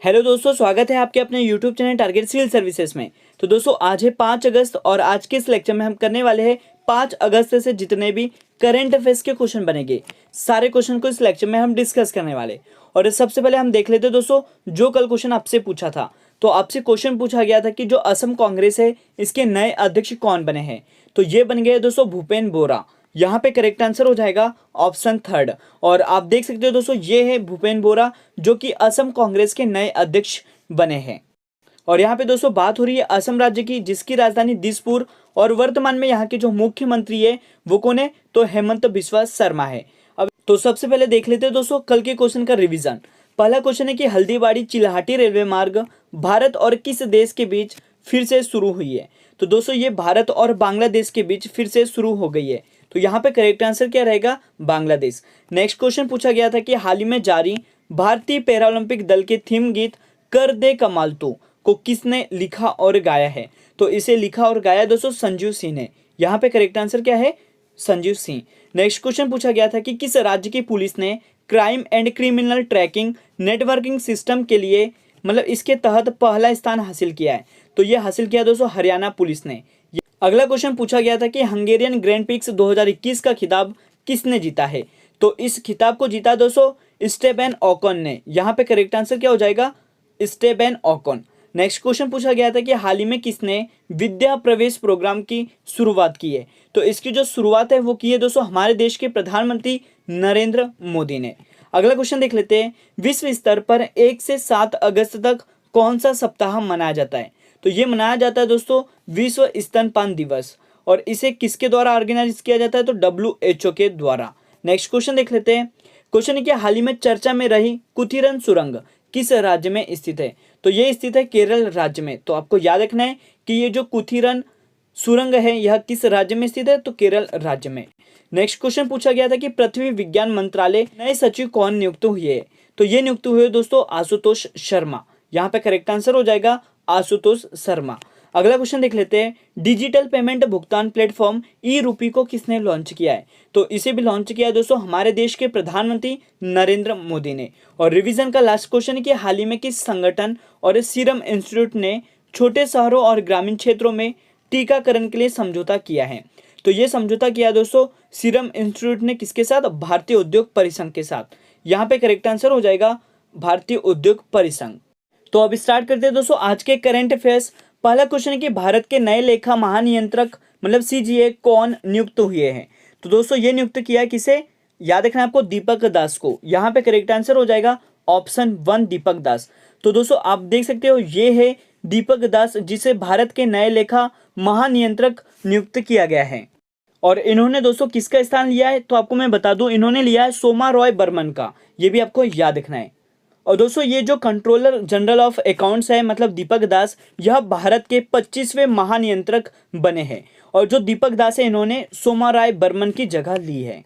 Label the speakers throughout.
Speaker 1: Hello दोस्तों, स्वागत है आपके अपने YouTube channel target civil services में। तो दोस्तों आज है 5 अगस्त और आज के इस लेक्चर में हम करने वाले हैं 5 अगस्त से जितने भी करंट अफेयर्स के क्वेश्चन बनेंगे सारे क्वेश्चन को इस लेक्चर में हम डिस्कस करने वाले। और सबसे पहले हम देख लेते हैं दोस्तों, जो कल क्वेश्चन आपसे पूछा था, तो आपसे क्वेश्चन पूछा गया था कि जो असम कांग्रेस है इसके नए अध्यक्ष कौन बने हैं। तो ये बन गए दोस्तों भूपेन बोरा। यहाँ पे करेक्ट आंसर हो जाएगा ऑप्शन थर्ड। और आप देख सकते हो दोस्तों, ये है भूपेन बोरा जो कि असम कांग्रेस के नए अध्यक्ष बने हैं। और यहाँ पे दोस्तों बात हो रही है असम राज्य की, जिसकी राजधानी दिसपुर, और वर्तमान में यहाँ के जो मुख्यमंत्री है वो कौन है, तो हेमंत बिस्वा शर्मा है। अब तो सबसे पहले देख लेते हैं दोस्तों कल के क्वेश्चन का रिवीजन। पहला क्वेश्चन है कि हल्दीबाड़ी चिल्हाटी रेलवे मार्ग भारत और किस देश के बीच फिर से शुरू हुई है। तो दोस्तों ये भारत और बांग्लादेश के बीच फिर से शुरू हो गई है। तो यहाँ पे करेक्ट आंसर क्या रहेगा, बांग्लादेश। नेक्स्ट क्वेश्चन पूछा गया था कि हाल ही में जारी भारतीय पैरालंपिक दल के थीम गीत कर दे कमाल तू को किसने लिखा और गाया है। तो इसे लिखा और गाया दोस्तों संजीव सिंह ने। यहाँ पे करेक्ट आंसर क्या है, संजीव सिंह। नेक्स्ट क्वेश्चन पूछा गया था कि किस राज्य की पुलिस ने crime and criminal tracking networking system के लिए मतलब इसके तहत पहला स्थान हासिल किया है। तो ये हासिल किया दोस्तों हरियाणा पुलिस ने। अगला क्वेश्चन पूछा गया था कि हंगेरियन ग्रैंड प्रिक्स 2021 का खिताब किसने जीता है। तो इस खिताब को जीता दोस्तों स्टेफन ओकन ने। यहाँ पे करेक्ट आंसर क्या हो जाएगा, स्टेफन ओकन। नेक्स्ट क्वेश्चन पूछा गया था कि हाल ही में किसने विद्या प्रवेश प्रोग्राम की शुरुआत की है। तो इसकी जो शुरुआत है वो की है दोस्तों हमारे देश के प्रधानमंत्री नरेंद्र मोदी ने। अगला क्वेश्चन देख लेते हैं, विश्व स्तर पर 1 से 7 अगस्त तक कौन सा सप्ताह मनाया जाता है। तो ये मनाया जाता है दोस्तों विश्व स्तनपान दिवस। और इसे किसके द्वारा ऑर्गेनाइज किया जाता है, तो WHO के द्वारा। नेक्स्ट क्वेश्चन देख लेते हैं। क्वेश्चन है कि हाल ही में चर्चा में रही कुथीरन सुरंग किस राज्य में स्थित है। तो ये स्थित है केरल राज्य में। तो आपको याद रखना है कि ये जो कुथीरन सुरंग है यह किस राज्य में स्थित है, तो केरल राज्य में। नेक्स्ट क्वेश्चन पूछा गया था कि पृथ्वी विज्ञान मंत्रालय नए सचिव कौन नियुक्त हुए है। तो ये नियुक्त हुए दोस्तों आशुतोष शर्मा। यहाँ पे करेक्ट आंसर हो जाएगा आशुतोष शर्मा। अगला क्वेश्चन देख लेते हैं, डिजिटल पेमेंट भुगतान प्लेटफॉर्म ई-रूपी को किसने लॉन्च किया है। तो इसे भी लॉन्च किया है दोस्तों हमारे देश के प्रधानमंत्री नरेंद्र मोदी ने। और रिवीजन का लास्ट क्वेश्चन है कि हाल ही में किस संगठन और सीरम इंस्टीट्यूट ने छोटे शहरों और ग्रामीण क्षेत्रों में टीकाकरण के लिए समझौता किया है। तो ये समझौता किया दोस्तों सीरम इंस्टीट्यूट ने किसके साथ, भारतीय उद्योग परिसंघ के साथ। यहाँ पे करेक्ट आंसर हो जाएगा भारतीय उद्योग परिसंघ। तो अब स्टार्ट करते हैं दोस्तों आज के करंट अफेयर्स। पहला क्वेश्चन है कि भारत के नए लेखा महानियंत्रक मतलब CGA कौन नियुक्त हुए हैं। तो दोस्तों ये नियुक्त किया है किसे, याद रखना आपको, दीपक दास को। यहाँ पे करेक्ट आंसर हो जाएगा ऑप्शन 1 दीपक दास। तो दोस्तों आप देख सकते हो ये है दीपक दास जिसे भारत के नए लेखा महानियंत्रक नियुक्त किया गया है। और इन्होंने दोस्तों किसका स्थान लिया है, तो आपको मैं बता दूं इन्होंने लिया है सोमा रॉय बर्मन का। ये भी आपको याद रखना है। और दोस्तों ये जो कंट्रोलर जनरल ऑफ अकाउंट्स है मतलब दीपक दास, यह भारत के 25वें महानियंत्रक बने हैं। और जो दीपक दास है इन्होंने सोमा राय बर्मन की जगह ली है।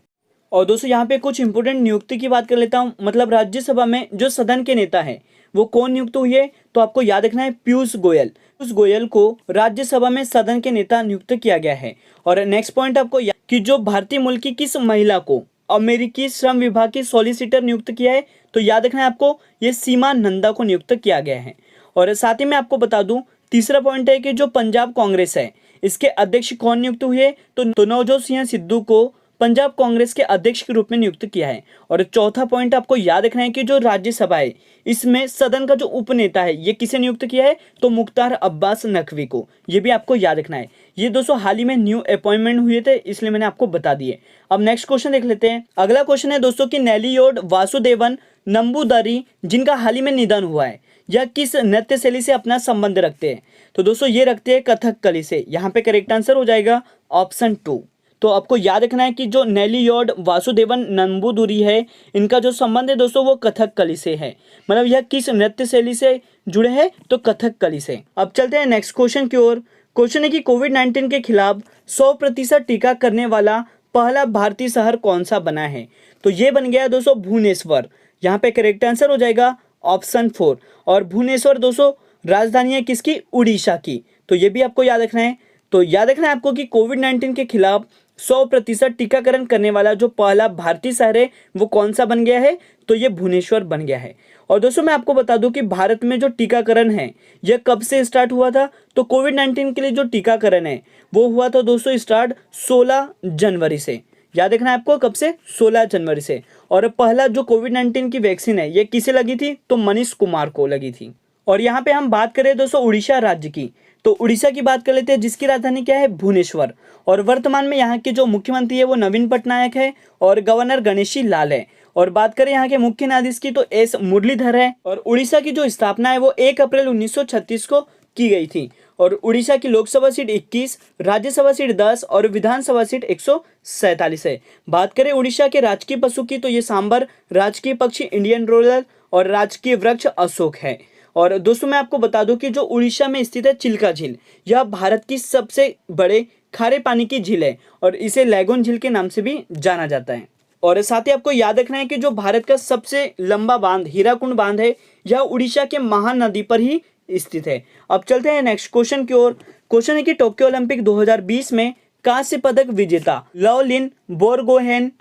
Speaker 1: और दोस्तों यहाँ पे कुछ इंपोर्टेंट नियुक्ति की बात कर लेता हूँ। मतलब राज्यसभा में जो सदन के नेता है वो कौन नियुक्त हुई है, तो आपको याद रखना है पीयूष गोयल। पीयूष गोयल को राज्यसभा में सदन के नेता नियुक्त किया गया है। और नेक्स्ट पॉइंट आपको कि जो भारतीय मूल की किस महिला को अमेरिकी श्रम विभाग की सॉलिसिटर नियुक्त किया है, तो याद रखना है आपको ये सीमा नंदा को नियुक्त किया गया है। और साथ ही मैं आपको बता दूं तीसरा पॉइंट है कि जो पंजाब कांग्रेस है इसके अध्यक्ष कौन नियुक्त हुए, तो नवजोत सिंह सिद्धू को पंजाब कांग्रेस के अध्यक्ष के रूप में नियुक्त किया है। और चौथा पॉइंट आपको याद रखना है कि जो राज्यसभा है इसमें सदन का जो उपनेता है ये किसे नियुक्त किया है, तो मुख्तार अब्बास नकवी को। ये भी आपको याद रखना है। ये दोस्तों हाल ही में न्यू अपॉइंटमेंट हुए थे इसलिए मैंने आपको बता दिए। अब नेक्स्ट क्वेश्चन देख लेते हैं। अगला क्वेश्चन है दोस्तों कि नेल्लियोड वासुदेवन नंबूदरी जिनका हाल ही में निधन हुआ है यह किस नृत्य शैली से अपना संबंध रखते हैं। तो दोस्तों ये रखते हैं कथकली से। यहाँ पे करेक्ट आंसर हो जाएगा ऑप्शन 2। तो आपको याद रखना है कि जो नेल्लियोड वासुदेवन नंबूदरी है इनका जो संबंध है दोस्तों वो कथकली से है। मतलब यह किस नृत्य शैली से जुड़े हैं, तो कथकली से। अब चलते हैं नेक्स्ट क्वेश्चन की ओर। क्वेश्चन है कि कोविड-19 के खिलाफ 100% टीका करने वाला पहला भारतीय शहर कौन सा बना है। तो ये बन गया दोस्तों भुवनेश्वर। यहाँ पे करेक्ट आंसर हो जाएगा ऑप्शन 4। और भुवनेश्वर दोस्तों राजधानी है किसकी, उड़ीसा की। तो ये भी आपको याद रखना है। तो याद रखना है आपको कि कोविड-19 के खिलाफ 100% टीकाकरण करने वाला जो पहला भारतीय शहर है वो कौन सा बन गया है, तो ये भुवनेश्वर बन गया है। और दोस्तों मैं आपको बता दूं कि भारत में जो टीकाकरण है यह कब से स्टार्ट हुआ था, तो कोविड-19 के लिए जो टीकाकरण है वो हुआ था दोस्तों स्टार्ट 16 जनवरी से। याद रखना है आपको, कब से, 16 जनवरी से। और पहला जो कोविड-19 की वैक्सीन है ये किसे लगी थी, तो मनीष कुमार को लगी थी। और यहाँ पे हम बात करें दोस्तों उड़ीसा राज्य की, तो उड़ीसा की बात कर लेते हैं जिसकी राजधानी क्या है, भुवनेश्वर। और वर्तमान में यहाँ के जो मुख्यमंत्री है वो नवीन पटनायक है और गवर्नर गणेशी लाल है। और बात करें यहाँ के मुख्य न्यायाधीश की तो एस मुरलीधर है। और उड़ीसा की जो स्थापना है वो 1 अप्रैल 1936 को की गई थी। और उड़ीसा की लोकसभा सीट 21, राज्यसभा सीट 10 और विधानसभा सीट 147 है। बात करें उड़ीसा के राजकीय पशु की तो ये सांबर, राजकीय पक्षी इंडियन रोलर और राजकीय वृक्ष अशोक है। और दोस्तों मैं आपको बता दूं कि जो उड़ीसा में स्थित है चिल्का झील, यह भारत की सबसे बड़े खारे पानी की झील है और इसे लैगून झील के नाम से भी जाना जाता है। और साथ ही आपको याद रखना है कि जो भारत का सबसे लंबा बांध हीराकुंड बांध है यह उड़ीसा के महानदी पर ही स्थित है। अब चलते हैं नेक्स्ट क्वेश्चन की ओर। क्वेश्चन है कि टोक्यो ओलंपिक 2020 में कांस्य पदक विजेता लाओलिन बोरगोहेन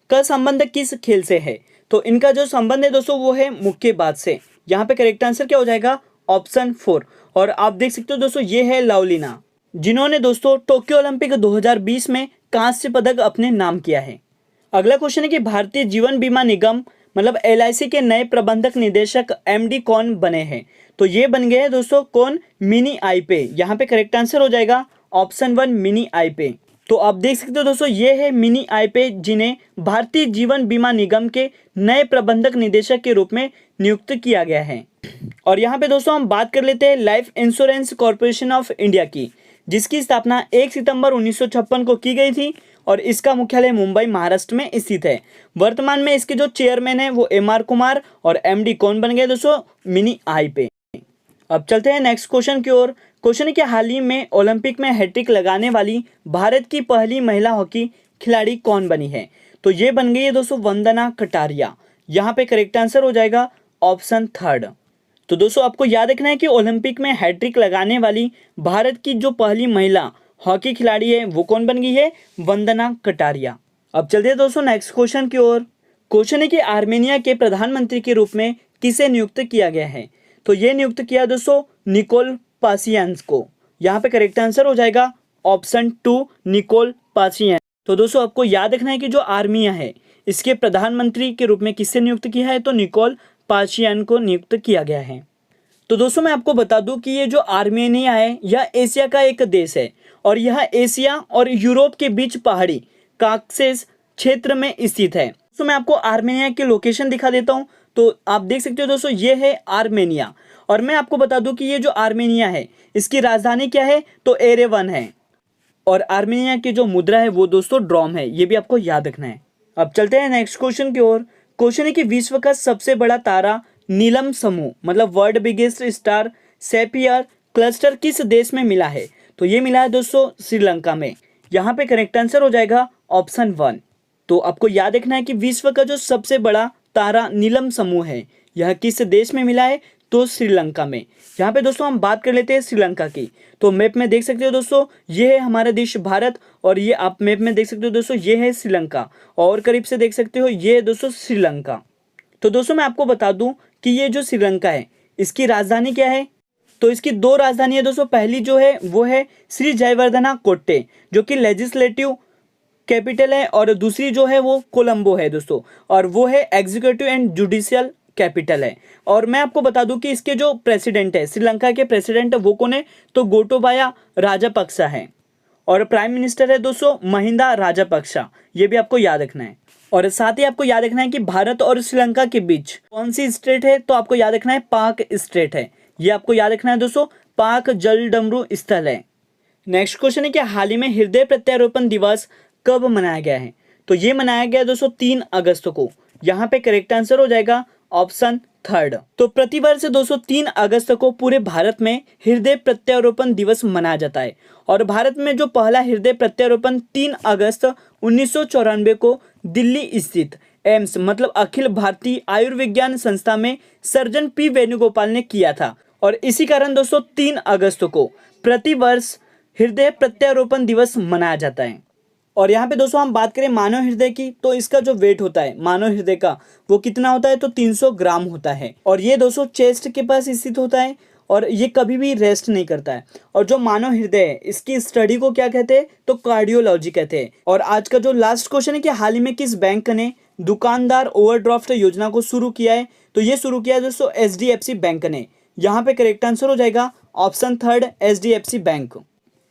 Speaker 1: का संबंध किस खेल से है, तो इनका जो संबंध है दोस्तों वो है मुक्केबाज से। यहाँ पे करेक्ट आंसर क्या हो जाएगा, ऑप्शन 4। और आप देख सकते हो दोस्तों ये है लाओलिना, जिन्होंने दोस्तों टोक्यो ओलंपिक 2020 में कांस्य पदक अपने नाम किया है। अगला क्वेश्चन है कि भारतीय जीवन बीमा निगम मतलब LIC के नए प्रबंधक निदेशक MD कौन बने हैं, तो ये बन गए हैं दोस्तों कौन, मिनी आईपे। यहाँ पे करेक्ट आंसर हो जाएगा ऑप्शन 1 मिनी आईपे। तो आप देख सकते हो दोस्तों ये है मिनी आईपे, जिन्हें भारतीय जीवन बीमा निगम के नए प्रबंधक निदेशक के रूप में नियुक्त किया गया है। और यहाँ पे दोस्तों हम बात कर लेते हैं life insurance corporation of India की, जिसकी स्थापना 1 सितंबर 1956 को की गई थी और इसका मुख्यालय मुंबई महाराष्ट्र में स्थित है। वर्तमान में इसके जो चेयरमैन है वो MR कुमार और MD कौन बन गए दोस्तों, मिनी आईपे। अब चलते हैं नेक्स्ट क्वेश्चन की ओर। क्वेश्चन है कि हाल ही में ओलंपिक में हैट्रिक लगाने वाली भारत की पहली महिला हॉकी खिलाड़ी कौन बनी है, तो ये बन गई है दोस्तों वंदना कटारिया। यहाँ पे करेक्ट आंसर हो जाएगा ऑप्शन 3। तो दोस्तों आपको याद रखना है कि ओलंपिक में हैट्रिक लगाने वाली भारत की जो पहली महिला हॉकी खिलाड़ी है वो कौन बन गई है, वंदना कटारिया। अब चलते हैं दोस्तों नेक्स्ट क्वेश्चन की ओर। क्वेश्चन है कि आर्मेनिया के प्रधानमंत्री के रूप में किसे नियुक्त किया गया है, तो ये नियुक्त किया दोस्तों निकोल पासियान को। यहाँ पे करेक्ट आंसर हो जाएगा ऑप्शन 2 निकोल पासियान। तो दोस्तों आपको याद रखना है कि जो आर्मेनिया है इसके प्रधानमंत्री के रूप में किससे नियुक्त किया है, तो निकोल पासियान को नियुक्त किया गया है। तो दोस्तों मैं आपको बता दूं कि ये जो आर्मेनिया है यह एशिया का एक देश है और यह एशिया और यूरोप के बीच पहाड़ी काक्सेस क्षेत्र में स्थित है। तो मैं आपको आर्मेनिया की लोकेशन दिखा देता हूं। तो आप देख सकते हो दोस्तों ये है आर्मेनिया। और मैं आपको बता दूं कि ये जो आर्मेनिया है इसकी राजधानी क्या है, तो एरेवन है। और आर्मेनिया की जो मुद्रा है वो दोस्तों ड्रॉम है, ये भी आपको याद रखना है। अब चलते हैं नेक्स्ट क्वेश्चन की ओर। क्वेश्चन है कि विश्व का सबसे बड़ा तारा नीलम समूह मतलब वर्ल्ड बिगेस्ट स्टार सेपियर क्लस्टर किस देश में मिला है, तो ये मिला है दोस्तों श्रीलंका में। यहाँ पे करेक्ट आंसर हो जाएगा ऑप्शन 1। तो आपको याद रखना है कि विश्व का जो सबसे बड़ा तारा नीलम समूह है यह किस देश में मिला है, तो श्रीलंका में। यहाँ पे दोस्तों हम बात कर लेते हैं श्रीलंका की। तो मैप में देख सकते हो दोस्तों ये है हमारा देश भारत और ये आप मैप में देख सकते हो दोस्तों ये है श्रीलंका और करीब से देख सकते हो ये है दोस्तों श्रीलंका। तो दोस्तों मैं आपको बता दूं कि ये जो श्रीलंका है इसकी राजधानी क्या है, तो इसकी 2 राजधानी है दोस्तों। पहली जो है वो है श्री जयवर्धना कोट्टे जो कि लेजिस्लेटिव कैपिटल है और दूसरी जो है वो कोलंबो है दोस्तों और वो है एग्जीक्यूटिव एंड जुडिशियल कैपिटल है। और मैं आपको बता दूं कि इसके जो प्रेसिडेंट है श्रीलंका के प्रेसिडेंट वो कौन है, तो गोटाबाया राजापक्सा है और प्राइम मिनिस्टर है दोस्तों महिंदा राजापक्सा। ये भी आपको याद रखना है। और साथ ही आपको याद रखना है कि भारत और श्रीलंका के बीच कौन सी स्टेट है, तो आपको याद रखना है पाक स्टेट है। ये आपको याद रखना है दोस्तों पाक जलडमरू स्थल है। नेक्स्ट क्वेश्चन है कि हाल ही में हृदय प्रत्यारोपण दिवस कब मनाया गया है, तो ये मनाया गया दोस्तों 3 अगस्त को। यहाँ पे करेक्ट आंसर हो जाएगा ऑप्शन 3। तो प्रतिवर्ष दोस्तों 3 अगस्त को पूरे भारत में हृदय प्रत्यारोपण दिवस मनाया जाता है और भारत में जो पहला हृदय प्रत्यारोपण 3 अगस्त 1994 को दिल्ली स्थित एम्स मतलब अखिल भारतीय आयुर्विज्ञान संस्था में सर्जन P वेणुगोपाल ने किया था। और इसी कारण दोस्तों 3 अगस्त को प्रतिवर्ष हृदय प्रत्यारोपण दिवस मनाया जाता है। और यहाँ पे दोस्तों हम बात करें मानव हृदय की, तो इसका जो वेट होता है मानव हृदय का वो कितना होता है, तो 300 ग्राम होता है। और ये दोस्तों चेस्ट के पास स्थित होता है और ये कभी भी रेस्ट नहीं करता है। और जो मानव हृदय है इसकी स्टडी को क्या कहते हैं, तो कार्डियोलॉजी कहते हैं। और आज का जो लास्ट क्वेश्चन है कि हाल ही में किस बैंक ने दुकानदार ओवरड्राफ्ट योजना को शुरू किया है, तो ये शुरू किया है दोस्तों HDFC बैंक ने। यहाँ पे करेक्ट आंसर हो जाएगा ऑप्शन थर्ड HDFC बैंक।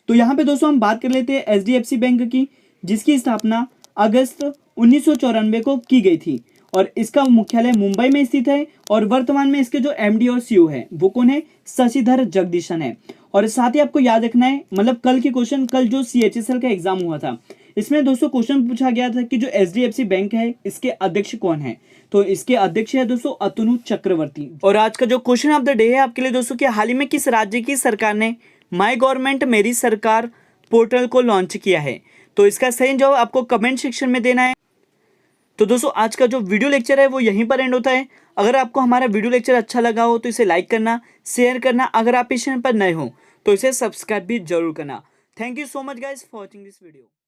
Speaker 1: तो यहाँ पे दोस्तों हम बात कर लेते हैं HDFC बैंक की, जिसकी स्थापना अगस्त 1994 को की गई थी और इसका मुख्यालय मुंबई में स्थित है। और वर्तमान में इसके जो MD और CEO है वो कौन है, शशिधर जगदीशन है। और साथ ही आपको याद रखना है, मतलब कल की क्वेश्चन, कल जो CHSL का एग्जाम हुआ था इसमें दोस्तों क्वेश्चन पूछा गया था कि जो HDFC बैंक है इसके अध्यक्ष कौन है, तो इसके अध्यक्ष है दोस्तों अतनु चक्रवर्ती। और आज का जो क्वेश्चन ऑफ द डे है आपके लिए दोस्तों कि हाल ही में किस राज्य की सरकार ने माई गवर्नमेंट मेरी सरकार पोर्टल को लॉन्च किया है, तो इसका सही जवाब आपको कमेंट सेक्शन में देना है। तो दोस्तों आज का जो वीडियो लेक्चर है वो यहीं पर एंड होता है। अगर आपको हमारा वीडियो लेक्चर अच्छा लगा हो तो इसे लाइक करना, शेयर करना, अगर आप इस चैनल पर नए हो तो इसे सब्सक्राइब भी जरूर करना। Thank you so much guys for watching this video.